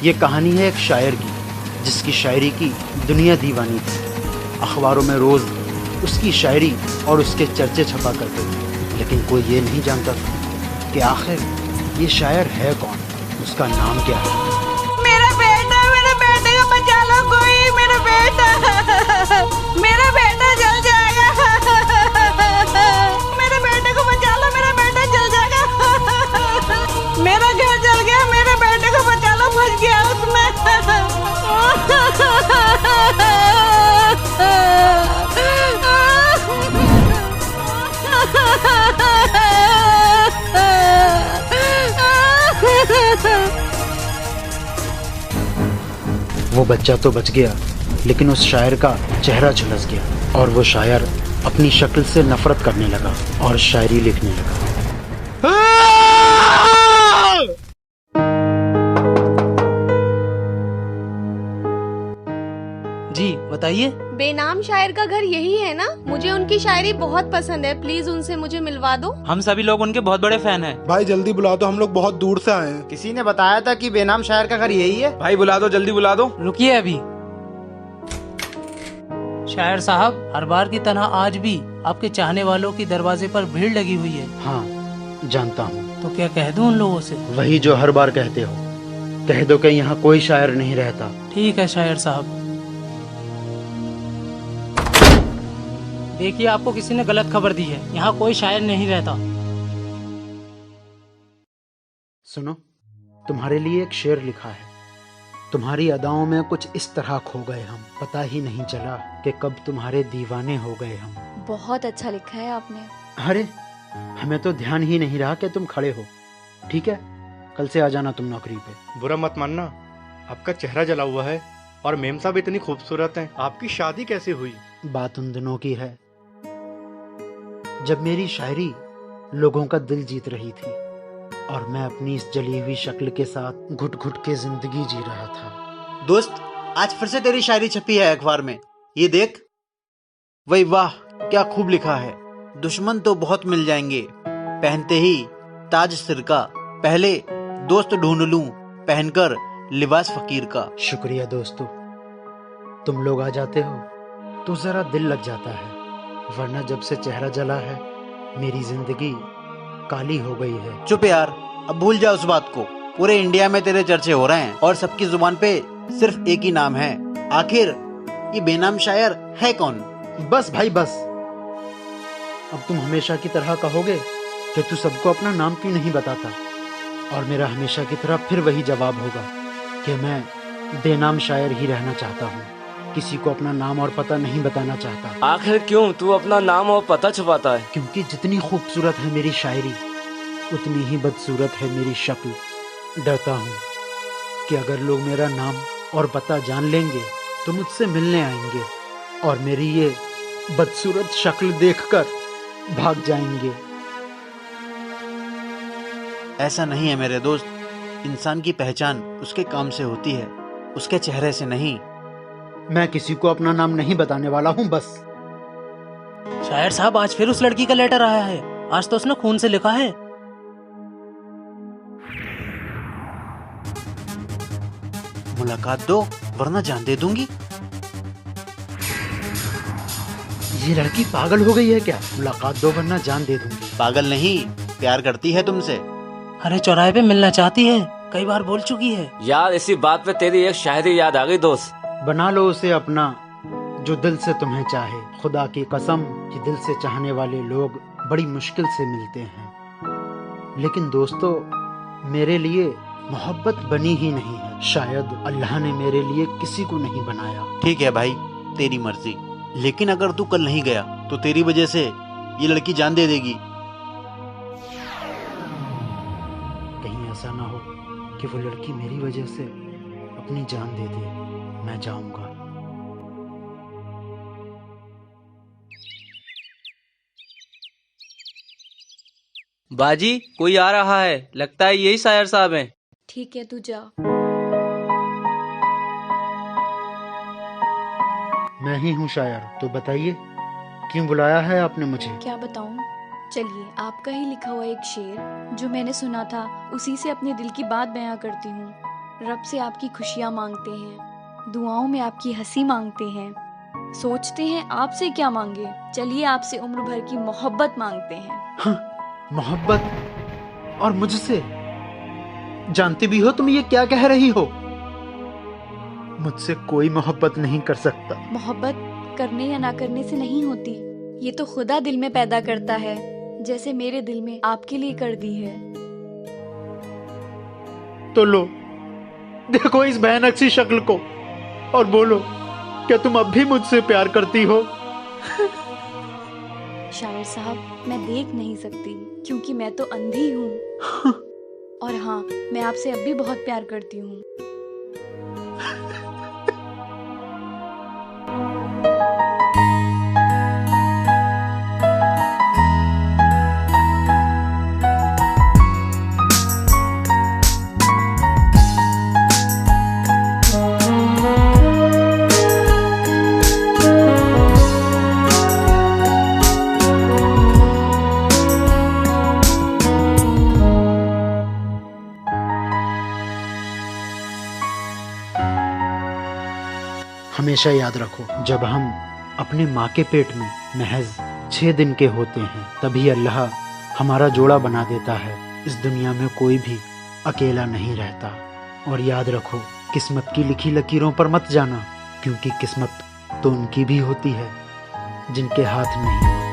ये कहानी है एक शायर की, जिसकी शायरी की दुनिया दीवानी थी। अखबारों में रोज़ उसकी शायरी और उसके चर्चे छपा करते थे, लेकिन कोई ये नहीं जानता था कि आखिर ये शायर है कौन, उसका नाम क्या है। मेरे बेटे को बचा लो कोई, मेरा बेटा जल जाएगा। मेरे बेटे को बचा लो, मेरा बेटा जल जाएगा। मेरा घर जल गया, मेरे बेटे को बचा लो, फंस गया उसमें। वो बच्चा तो बच गया, लेकिन उस शायर का चेहरा झुलस गया और वो शायर अपनी शक्ल से नफरत करने लगा और शायरी लिखने लगा। जी बताइए। बेनाम शायर का घर यही है ना? मुझे उनकी शायरी बहुत पसंद है, प्लीज उनसे मुझे मिलवा दो। हम सभी लोग उनके बहुत बड़े फैन हैं। भाई जल्दी बुला दो, हम लोग बहुत दूर से आए हैं। किसी ने बताया था कि बेनाम शायर का घर यही है। भाई बुला दो, जल्दी बुला दो। रुकिए अभी। शायर साहब, हर बार की तरह आज भी आपके चाहने वालों की दरवाजे पर भीड़ लगी हुई है। हाँ जानता हूँ। तो क्या कह दूं उन लोगों से? वही जो हर बार कहते हो, कह दो कि यहाँ कोई शायर नहीं रहता। ठीक है शायर साहब। देखिए, आपको किसी ने गलत खबर दी है, यहाँ कोई शायर नहीं रहता। सुनो, तुम्हारे लिए एक शेर लिखा है। तुम्हारी अदाओं में कुछ इस तरह खो गए हम, पता ही नहीं चला कि कब तुम्हारे दीवाने हो गए हम। बहुत अच्छा लिखा है आपने। अरे हमें तो ध्यान ही नहीं रहा कि तुम खड़े हो। ठीक है, कल से आ जाना तुम नौकरी पे। बुरा मत मानना, आपका चेहरा जला हुआ है और मेम साहब इतनी खूबसूरत हैं। आपकी शादी कैसे हुई? बात उन दिनों की है जब मेरी शायरी लोगों का दिल जीत रही थी और मैं अपनी इस जली हुई शक्ल के साथ घुट घुट के जिंदगी जी रहा था। दोस्त, आज फिर से तेरी शायरी छपी है अखबार में, ये देख। वही वाह, क्या खूब लिखा है। दुश्मन तो बहुत मिल जाएंगे, पहनते ही ताज सिर का, पहले दोस्त ढूंढ लूं पहनकर लिबास फकीर का। शुक्रिया दोस्तों, तुम लोग आ जाते हो तो जरा दिल लग जाता है, वरना जब से चेहरा जला है मेरी जिंदगी काली हो गई है। चुप यार, अब भूल जा उस बात को। पूरे इंडिया में तेरे चर्चे हो रहे हैं और सबकी जुबान पे सिर्फ एक ही नाम है। आखिर ये बेनाम शायर है कौन? बस भाई बस, अब तुम हमेशा की तरह कहोगे कि तू सबको अपना नाम क्यों नहीं बताता, और मेरा हमेशा की तरह फिर वही जवाब होगा कि मैं बेनाम शायर ही रहना चाहता हूँ, किसी को अपना नाम और पता नहीं बताना चाहता। आखिर क्यों तू अपना नाम और पता छुपाता है? क्योंकि जितनी खूबसूरत है मेरी शायरी, उतनी ही बदसूरत है मेरी शक्ल। डरता हूँ कि अगर लोग मेरा नाम और पता जान लेंगे तो मुझसे मिलने आएंगे और मेरी ये बदसूरत शक्ल देखकर भाग जाएंगे। ऐसा नहीं है मेरे दोस्त, इंसान की पहचान उसके काम से होती है, उसके चेहरे से नहीं। मैं किसी को अपना नाम नहीं बताने वाला हूँ, बस। शायर साहब, आज फिर उस लड़की का लेटर आया है। आज तो उसने खून से लिखा है। मुलाकात दो वरना जान दे दूंगी। ये लड़की पागल हो गई है क्या? मुलाकात दो वरना जान दे दूंगी। पागल नहीं, प्यार करती है तुमसे। अरे चौराहे पे मिलना चाहती है, कई बार बोल चुकी है। यार इसी बात पे तेरी एक शायरी याद आ गई दोस्त। बना लो उसे अपना जो दिल से तुम्हें चाहे। खुदा की कसम कि दिल से चाहने वाले लोग बड़ी मुश्किल से मिलते हैं, लेकिन दोस्तों मेरे लिए मोहब्बत बनी ही नहीं है। शायद अल्लाह ने मेरे लिए किसी को नहीं बनाया। ठीक है भाई, तेरी मर्जी, लेकिन अगर तू कल नहीं गया तो तेरी वजह से ये लड़की जान दे देगी। कहीं ऐसा ना हो कि वो लड़की मेरी वजह से अपनी जान दे दे। मैं जाऊंगा। बाजी, कोई आ रहा है, लगता है यही शायर साहब हैं। ठीक है, तू जा। मैं ही हूँ शायर, तो बताइए क्यों बुलाया है आपने मुझे? क्या बताऊं? चलिए, आपका ही लिखा हुआ एक शेर जो मैंने सुना था, उसी से अपने दिल की बात बयां करती हूँ। रब से आपकी खुशियाँ मांगते हैं, दुआओं में आपकी हंसी मांगते हैं, सोचते हैं आपसे क्या मांगे। चलिए आपसे उम्र भर की मोहब्बत मांगते हैं। हाँ, मोहब्बत? और मुझसे? जानती भी हो तुम ये क्या कह रही हो? मुझसे कोई मोहब्बत नहीं कर सकता। मोहब्बत करने या ना करने से नहीं होती, ये तो खुदा दिल में पैदा करता है, जैसे मेरे दिल में आपके लिए कर दी है। तो लो, देखो इस भयानक सी शक्ल को और बोलो, क्या तुम अब भी मुझसे प्यार करती हो? शायर साहब, मैं देख नहीं सकती क्योंकि मैं तो अंधी हूँ। और हाँ, मैं आपसे अब भी बहुत प्यार करती हूँ। हमेशा याद रखो, जब हम अपने माँ के पेट में महज 6 दिन के होते हैं, तभी अल्लाह हमारा जोड़ा बना देता है। इस दुनिया में कोई भी अकेला नहीं रहता। और याद रखो, किस्मत की लिखी लकीरों पर मत जाना, क्योंकि किस्मत तो उनकी भी होती है जिनके हाथ नहीं होते।